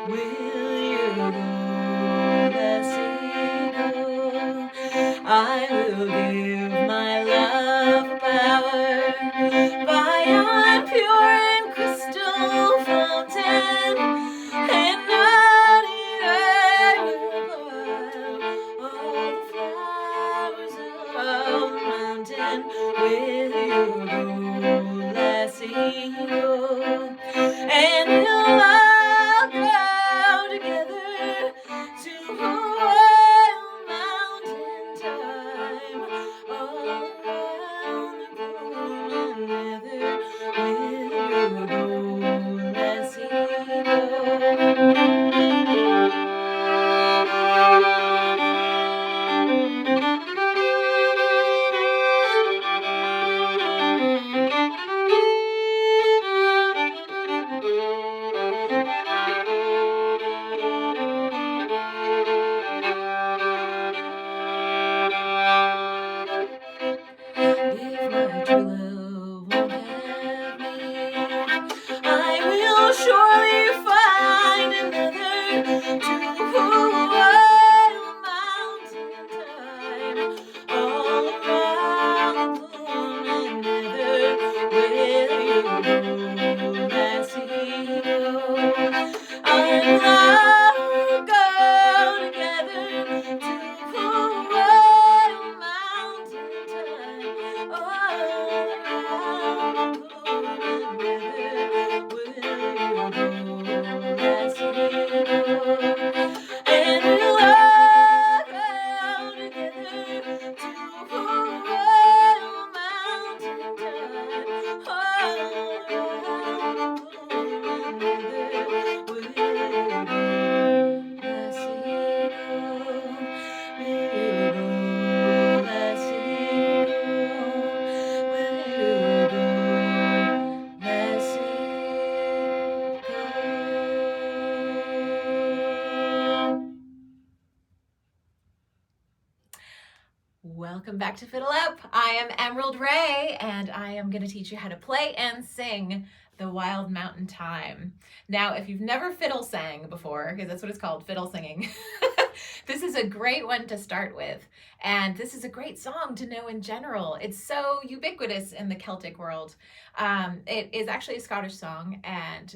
will you go, lassie, go? I will give my love a power by yon pure and crystal fountain, and not I will pile all the flowers of the mountain. Will you go, lassie, go? And we'll all go together to Royal Mountain Thyme, all around the blooming heather. Will you go, lassie, if my true love won't have me, I will surely find another to Royal Mountain Thyme, all around the blooming heather. Will you go, lassie, go? And I'll go together to Royal Mountain Thyme, all around the blooming heather. Will you go, lassie, go? And we'll all go together to Royal Mountain Thyme, all around the blooming heather. Will you go, lassie, go? Will you go, lassie, go? Will you go, lassie, go? Welcome back to FiddleUP. I am Emerald Ray, and I am going to teach you how to play and sing the Wild Mountain Thyme. Now, if you've never fiddle sang before, because that's what it's called, fiddle singing, this is a great one to start with. And this is a great song to know in general. It's so ubiquitous in the Celtic world. It is actually a Scottish song,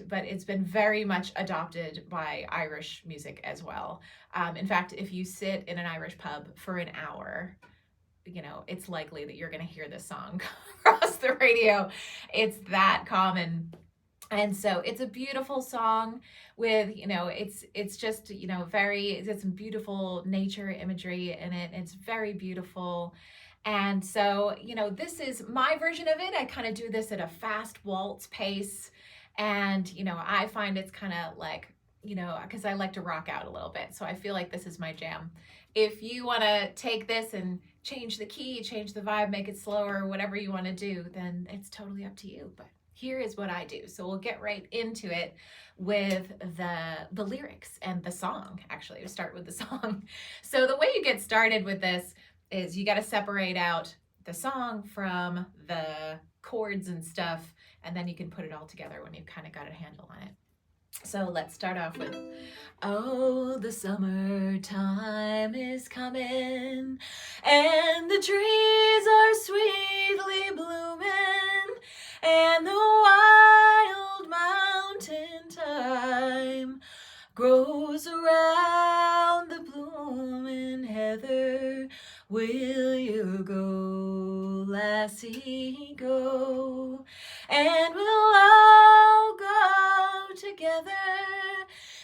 but it's been very much adopted by Irish music as well. In fact, if you sit in an Irish pub for an hour, it's likely that you're going to hear this song across the radio. It's that common. And so it's a beautiful song with, it's just, it's some beautiful nature imagery in it. It's very beautiful. And so, this is my version of it. I kind of do this at a fast waltz pace. And, I find it's kind of like, because I like to rock out a little bit. So I feel like this is my jam. If you want to take this and change the key, change the vibe, make it slower, whatever you want to do, then it's totally up to you. But here is what I do. So we'll get right into it with the lyrics and the song. Actually, we'll start with the song. So the way you get started with this is you got to separate out the song from the chords and stuff, and then you can put it all together when you've kind of got a handle on it. So let's start off with, oh, the summertime is coming, and the trees are sweetly blooming, and the wild mountain thyme grows around the blooming heather. Will you go, lassie, go? And we'll all go together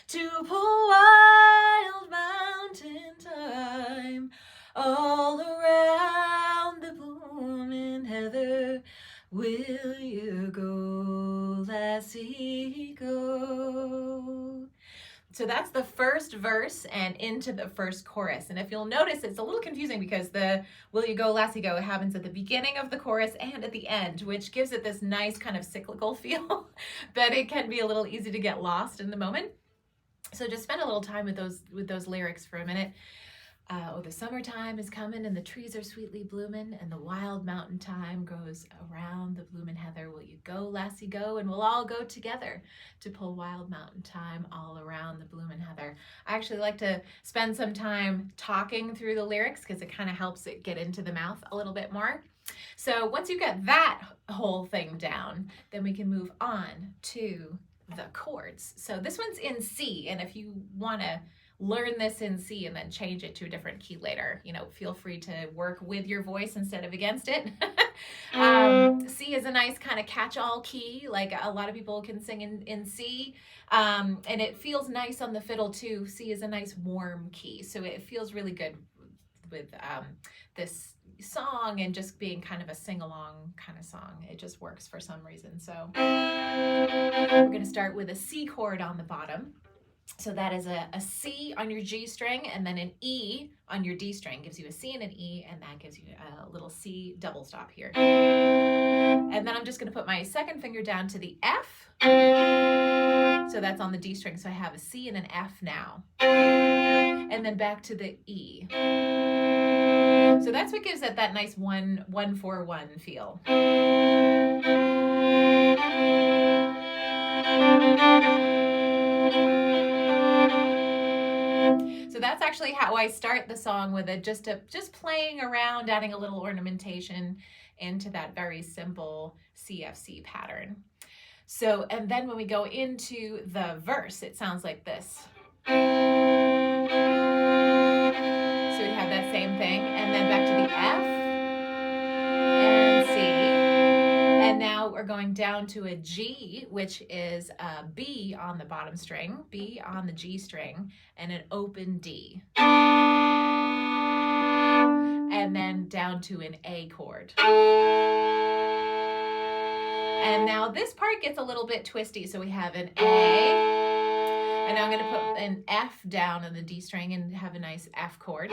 to Wild Mountain Thyme, all around the blooming heather. Will you go, lassie, go? So that's the first verse and into the first chorus. And if you'll notice, it's a little confusing because the will you go, lassie, go happens at the beginning of the chorus and at the end, which gives it this nice kind of cyclical feel, but it can be a little easy to get lost in the moment. So just spend a little time with those lyrics for a minute. Oh, the summertime is coming and the trees are sweetly blooming and the wild mountain thyme grows around the bloomin' heather. Will you go, lassie, go? And we'll all go together to pull wild mountain thyme all around the bloomin' heather. I actually like to spend some time talking through the lyrics because it kind of helps it get into the mouth a little bit more. So once you get that whole thing down, then we can move on to the chords. So this one's in C, and if you want to learn this in C and then change it to a different key later, feel free to work with your voice instead of against it. C is a nice kind of catch-all key, like a lot of people can sing in C, and it feels nice on the fiddle too. C is a nice warm key, so it feels really good with this song and just being kind of a sing-along kind of song. It just works for some reason. So we're going to start with a C chord on the bottom. So that is a C on your G string, and then an E on your D string gives you a C and an E, and that gives you a little C double stop here. And then I'm just going to put my second finger down to the F. So that's on the D string. So I have a C and an F now. And then back to the E. So that's what gives it that nice 1-4-1 feel. So that's actually how I start the song, with it just playing around, adding a little ornamentation into that very simple CFC pattern. So, and then when we go into the verse, it sounds like this. So we have that same thing, and then back to the F and C. And now we're going down to a G, which is a B on the bottom string, B on the G string, and an open D. And then down to an A chord. And now this part gets a little bit twisty. So we have an A, and now I'm going to put an F down on the D string and have a nice F chord.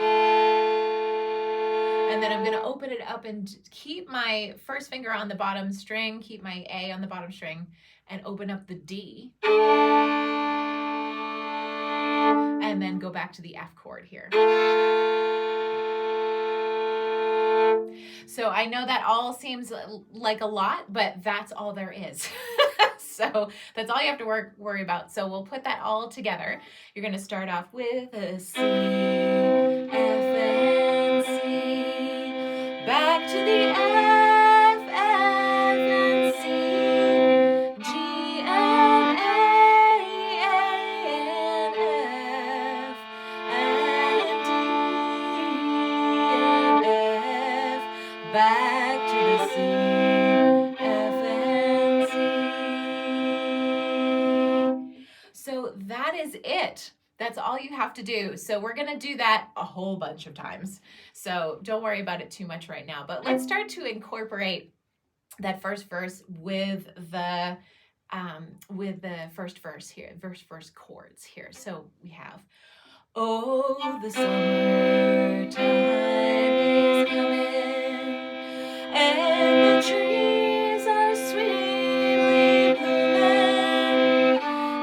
And then I'm going to open it up and keep my first finger on the bottom string, keep my A on the bottom string, and open up the D. And then go back to the F chord here. So I know that all seems like a lot, but that's all there is. So that's all you have to worry about. So we'll put that all together. You're going to start off with a C, F, and C. Back to the F, and C, G, and A, and F, and D, and F. Back to the C, F, and C. So that is it. That's all you have to do. So we're going to do that a whole bunch of times. So don't worry about it too much right now. But let's start to incorporate that first verse with the first verse here, verse chords here. So we have, oh, the summertime is coming, and the trees are sweetly blooming,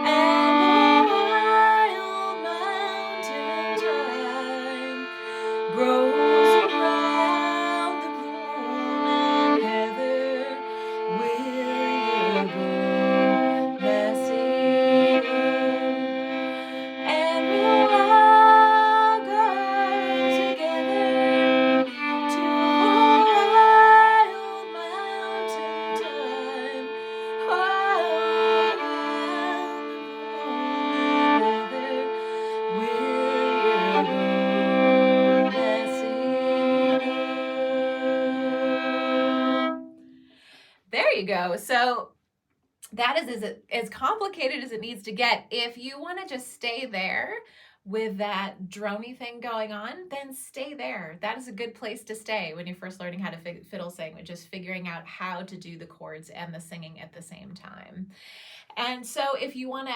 and the wild mountain thyme grows around the blooming heather. Will you go, lassie, go? And we'll all go together to wild mountain thyme, around the blooming heather. Will you go, lassie, go? There you go. So that is as complicated as it needs to get. If you want to just stay there with that drony thing going on, then stay there. That is a good place to stay when you're first learning how to fiddle sing, with just figuring out how to do the chords and the singing at the same time. And so if you want to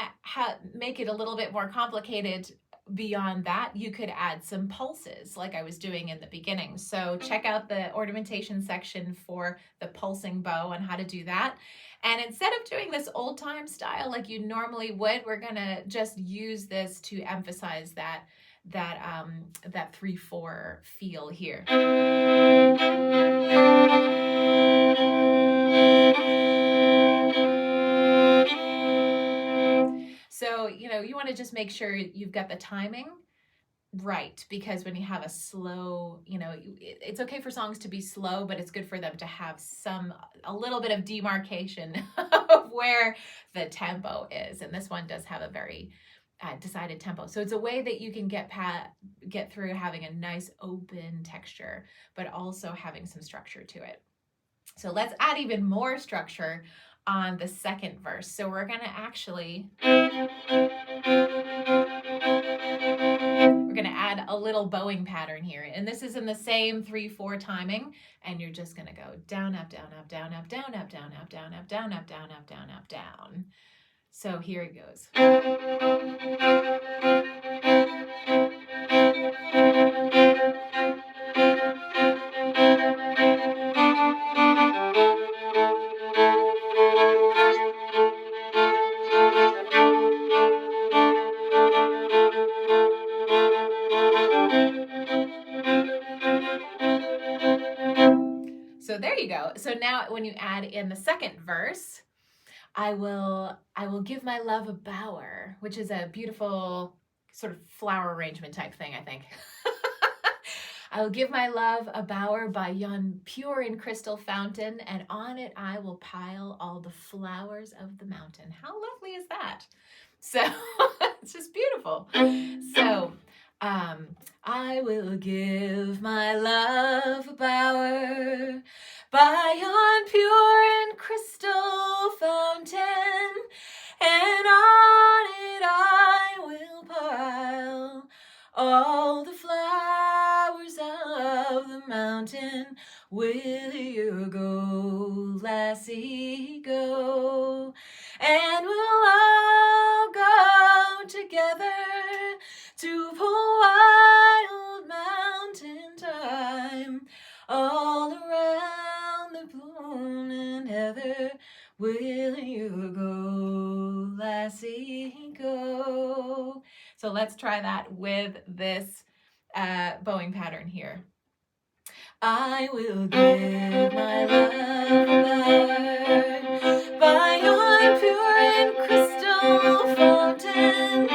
make it a little bit more complicated beyond that, you could add some pulses like I was doing in the beginning. So check out the ornamentation section for the pulsing bow and how to do that. And instead of doing this old time style like you normally would, we're gonna just use this to emphasize that that 3/4 feel here. So, you want to just make sure you've got the timing right, because when you have a slow, it's okay for songs to be slow, but it's good for them to have a little bit of demarcation of where the tempo is. And this one does have a very decided tempo. So it's a way that you can get through having a nice open texture, but also having some structure to it. So let's add even more structure on the second verse. So we're going to add a little bowing pattern here. And this is in the same 3/4 timing. And you're just going to go down, up, down, up, down, up, down, up, down, up, down, up, down, up, down, up, down, up, down. So here it goes. So there you go. So now when you add in the second verse, I will give my love a bower, which is a beautiful sort of flower arrangement type thing, I think. I will give my love a bower by yon pure and crystal fountain, and on it I will pile all the flowers of the mountain. How lovely is that? So it's just beautiful. So I will give my love a bower by yon pure and crystal fountain, and on it I will pile all the flowers of the mountain. Will you go, lassie, go? And we'll all go together to wild mountain thyme, all around the blooming heather. Will you go, lassie, go? So let's try that with this bowing pattern here. I will give my love a bower by yon pure and crystal fountain,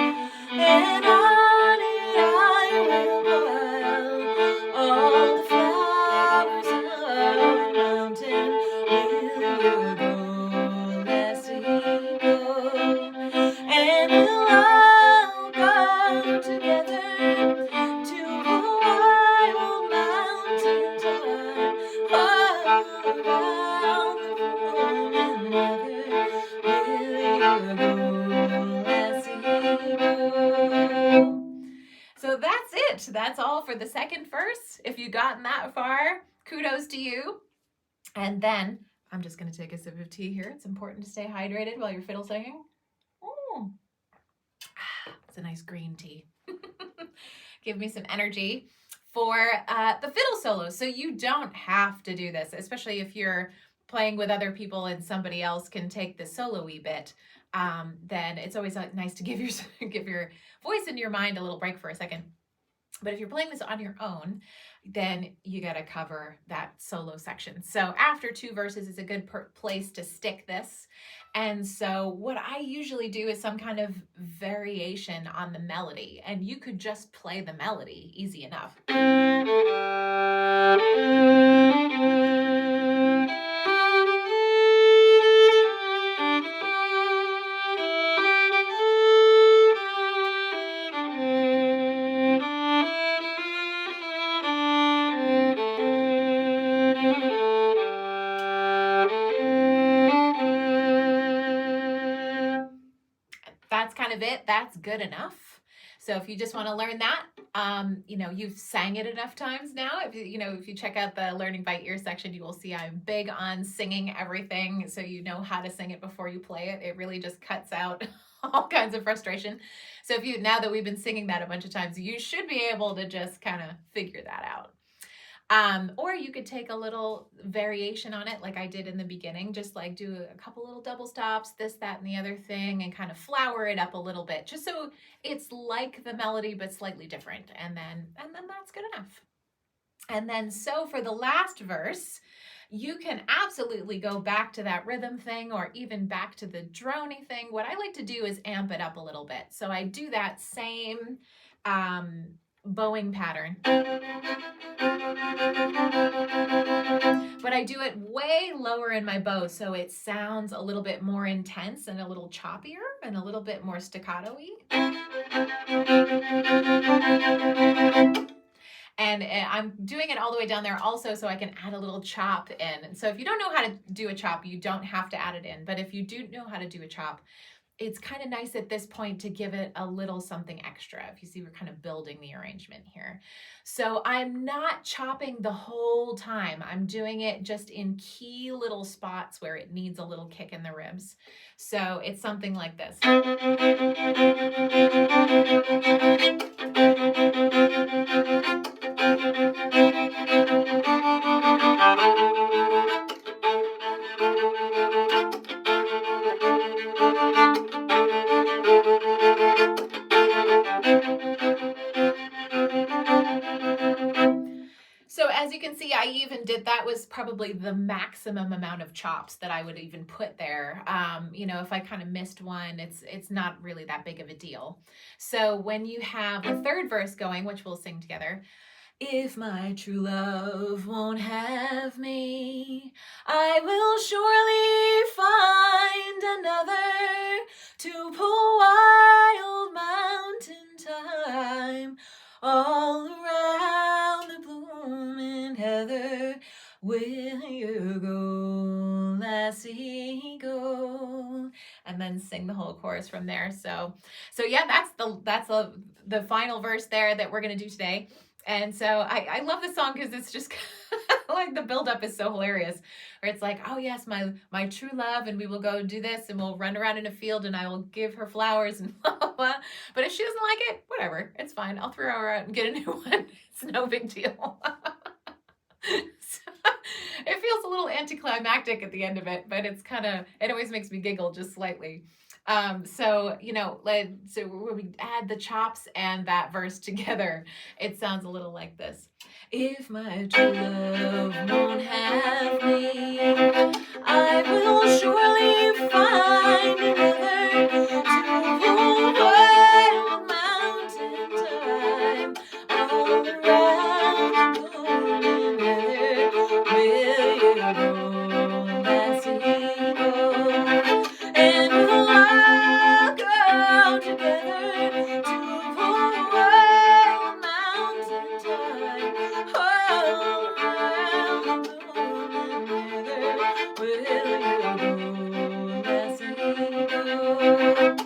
and on it I will pile all the flowers of the mountain. Will you go, lassie, go? And we'll all go together to a wild mountain thyme, all around the blooming heather. Will you go, lassie, go? So that's it. That's all for the second verse. If you've gotten that far, kudos to you. And then I'm just going to take a sip of tea here. It's important to stay hydrated while you're fiddle singing. It's a nice green tea. Give me some energy for the fiddle solo. So you don't have to do this, especially if you're playing with other people and somebody else can take the solo-y bit. Then it's always nice to give your voice and your mind a little break for a second. But if you're playing this on your own, then you got to cover that solo section. So after 2 verses is a good place to stick this. And so what I usually do is some kind of variation on the melody, and you could just play the melody easy enough. That's kind of it. That's good enough. So if you just want to learn that, you've sang it enough times now. If you check out the Learning by Ear section, you will see I'm big on singing everything, so you know how to sing it before you play it. It really just cuts out all kinds of frustration. So now that we've been singing that a bunch of times, you should be able to just kind of figure that out. Or you could take a little variation on it like I did in the beginning, just like do a couple little double stops, this, that, and the other thing, and kind of flower it up a little bit, just so it's like the melody but slightly different. And then that's good enough. And then so for the last verse, you can absolutely go back to that rhythm thing or even back to the drony thing. What I like to do is amp it up a little bit. So I do that same bowing pattern, but I do it way lower in my bow, so it sounds a little bit more intense and a little choppier and a little bit more staccato-y. And I'm doing it all the way down there also so I can add a little chop in. And so if you don't know how to do a chop, you don't have to add it in. But if you do know how to do a chop, it's kind of nice at this point to give it a little something extra. If you see, we're kind of building the arrangement here. So I'm not chopping the whole time. I'm doing it just in key little spots where it needs a little kick in the ribs. So it's something like this. So as you can see, I even did, that was probably the maximum amount of chops that I would even put there. You know, if I kind of missed one, it's not really that big of a deal. So when you have the third verse going, which we'll sing together, if my true love won't have me, I will surely find another to pull wild mountain thyme all around the blooming heather. Will you go, lassie, go? And then sing the whole chorus from there. So yeah, that's the final verse there that we're gonna do today. And so I love the song because it's just like the buildup is so hilarious. Where it's like, oh yes, my true love, and we will go do this, and we'll run around in a field, and I will give her flowers, and blah, blah, blah. But if she doesn't like it, whatever, it's fine. I'll throw her out and get a new one. It's no big deal. So, it feels a little anticlimactic at the end of it, but it always makes me giggle just slightly. So, you know, so when we add the chops and that verse together, it sounds a little like this. If my true love won't have me, I will surely find another to pull wild mountain thyme all around the blooming heather. Will you go, lassie, go? And we'll all go together to pull wild mountain thyme all around the blooming heather. Will you go, lassie, go?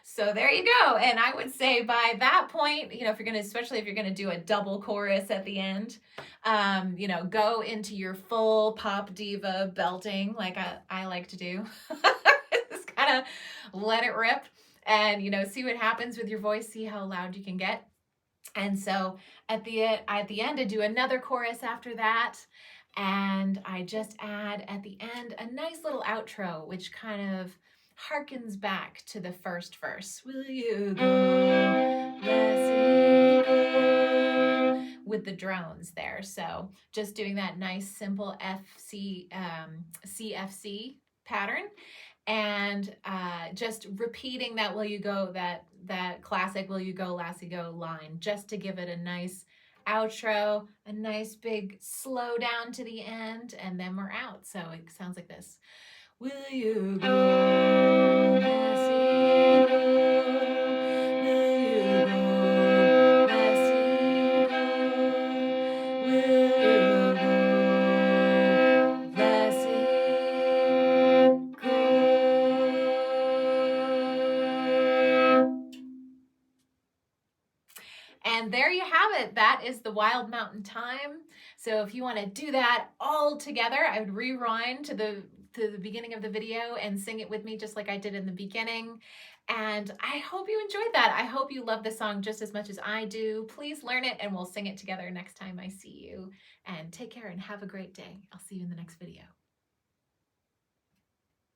So there you go. And I would say by that point, you know, especially if you're gonna do a double chorus at the end, you know, go into your full pop diva belting like I like to do. Just kind of let it rip and, you know, see what happens with your voice, see how loud you can get. And so at the end, I do another chorus after that. And I just add at the end a nice little outro, which kind of harkens back to the first verse. Will you go, lassie, go? With the drones there. So just doing that nice simple CFC pattern, and just repeating that will you go, that classic will you go, lassie, go line, just to give it a nice outro, a nice big slow down to the end, and then we're out. So it sounds like this. Will you go, lassie, go? Will you go, lassie, go? Will you go, lassie, go? And there you have it. That is the Wild Mountain Thyme. So if you want to do that all together, I would rewind to the beginning of the video and sing it with me just like I did in the beginning. And I hope you enjoyed that. I hope you love the song just as much as I do. Please learn it and we'll sing it together next time I see you. And take care and have a great day. I'll see you in the next video.